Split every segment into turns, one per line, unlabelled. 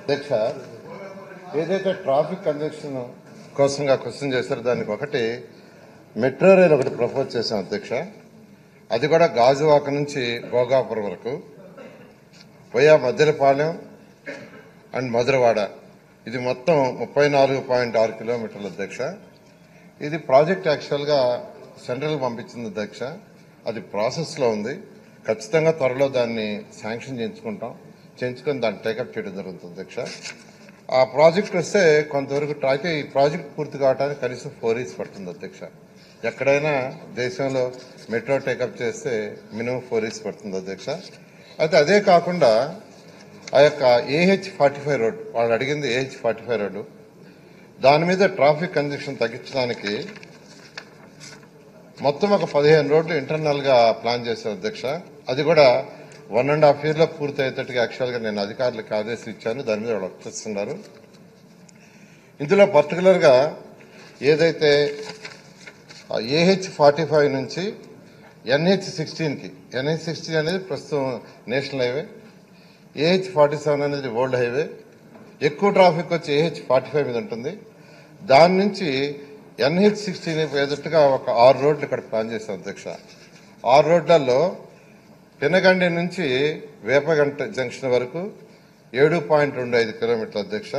అధ్యక్ష, ఏదైతే traffic conjunction కోసంగా క్వశ్చన్ చేశారో దానికి ఒకటి మెట్రో రైలు ఒకటి ప్రపోజ్ చేశాం అధ్యక్ష. అది కూడా గాజువాక నుంచి భోగాపురం వరకు వయా మద్దెలపాలెం అండ్ మధురవాడ. ఇది మొత్తం 34.6 కిలోమీటర్ల అధ్యక్ష. ఇది ప్రాజెక్ట్ యాక్చువల్గా సెంట్రల్ పంపించింది అధ్యక్ష. అది ప్రాసెస్లో ఉంది. ఖచ్చితంగా త్వరలో దాన్ని శాంక్షన్ చేయించుకొని దాన్ని టేకప్ చేయడం జరుగుతుంది అధ్యక్ష. ఆ ప్రాజెక్ట్ వస్తే కొంతవరకు అయితే ఈ ప్రాజెక్ట్ పూర్తి కావడానికి కనీసం 4 years పడుతుంది అధ్యక్ష. ఎక్కడైనా దేశంలో మెట్రో టేకప్ చేస్తే మినిమం 4 years పడుతుంది అధ్యక్ష. అయితే అదే కాకుండా ఆ యొక్క AH45 రోడ్, వాళ్ళు అడిగింది AH45 రోడ్డు, దాని మీద ట్రాఫిక్ కంజెక్షన్ తగ్గించడానికి మొత్తం ఒక 15 రోడ్లు ఇంటర్నల్ గా ప్లాన్ చేశారు అధ్యక్ష. అది కూడా 1.5 year పూర్తి అయ్యేటట్టుగా యాక్చువల్గా నేను అధికారులకు ఆదేశం ఇచ్చాను. దాని మీద వాళ్ళు వర్క్ చేస్తున్నారు. ఇందులో పర్టికులర్ గా ఏదైతే AH45 నుంచి NH16కి, NH16 అనేది ప్రస్తుతం నేషనల్ హైవే, AH47 అనేది వరల్డ్ హైవే. ఎక్కువ ట్రాఫిక్ వచ్చి AH45 మీద ఉంటుంది. దాని నుంచి NH16 పోయేటట్టుగా ఒక 6 రోడ్లు ఇక్కడ ప్లాన్ చేశాం అధ్యక్ష. 6 రోడ్లలో పెనగండి నుంచి వేపగంట జంక్షన్ వరకు 7.25 కిలోమీటర్ల అధ్యక్ష.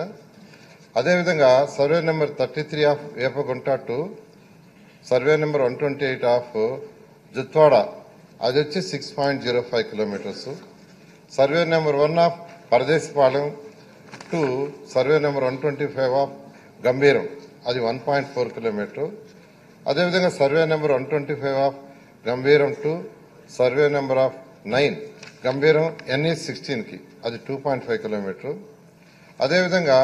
అదేవిధంగా survey number 33 of Vepagunta to survey number 128 of Jutwada, అది వచ్చి 6.05 kilometers. Survey number 1 of Paradesapalem to survey number 125 of Gambhiram, అది 1.4 కిలోమీటర్. అదేవిధంగా survey number 125 of Gambhiram to survey number of 9 Gambhiram NH16కి, అది 2.5 కిలోమీటర్. అదేవిధంగా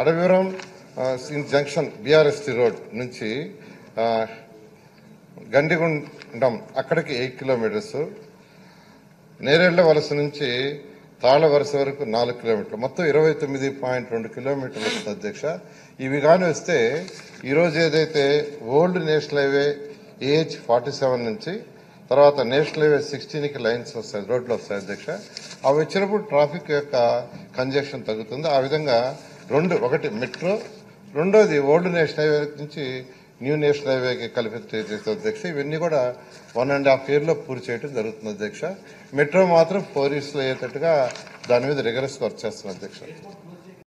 అడవివరం జంక్షన్ BRST రోడ్ నుంచి గండిగుండం అక్కడికి 8 కిలోమీటర్స్. నేరేళ్ల వలస నుంచి తాళ్ల వలస వరకు 4 కిలోమీటర్లు, మొత్తం 29.2 కిలోమీటర్లు వస్తుంది అధ్యక్ష. ఇవి కానీ వస్తే ఈరోజు ఏదైతే ఓల్డ్ నేషనల్ హైవే AH47 నుంచి తర్వాత నేషనల్ హైవే 16కి లైన్స్ వస్తాయి, రోడ్లు వస్తాయి అధ్యక్ష. అవి వచ్చినప్పుడు ట్రాఫిక్ యొక్క కంజెక్షన్ తగ్గుతుంది. ఆ విధంగా ఒకటి మెట్రో, రెండోది ఓల్డ్ నేషనల్ హైవే నుంచి న్యూ నేషనల్ హైవేకి కలిపి చేసే అధ్యక్ష. ఇవన్నీ కూడా 1.5 year పూర్తి చేయడం జరుగుతుంది అధ్యక్ష. మెట్రో మాత్రం 4 years అయ్యేటట్టుగా దాని మీద రిగరస్ వర్క్ చేస్తున్నారు అధ్యక్ష.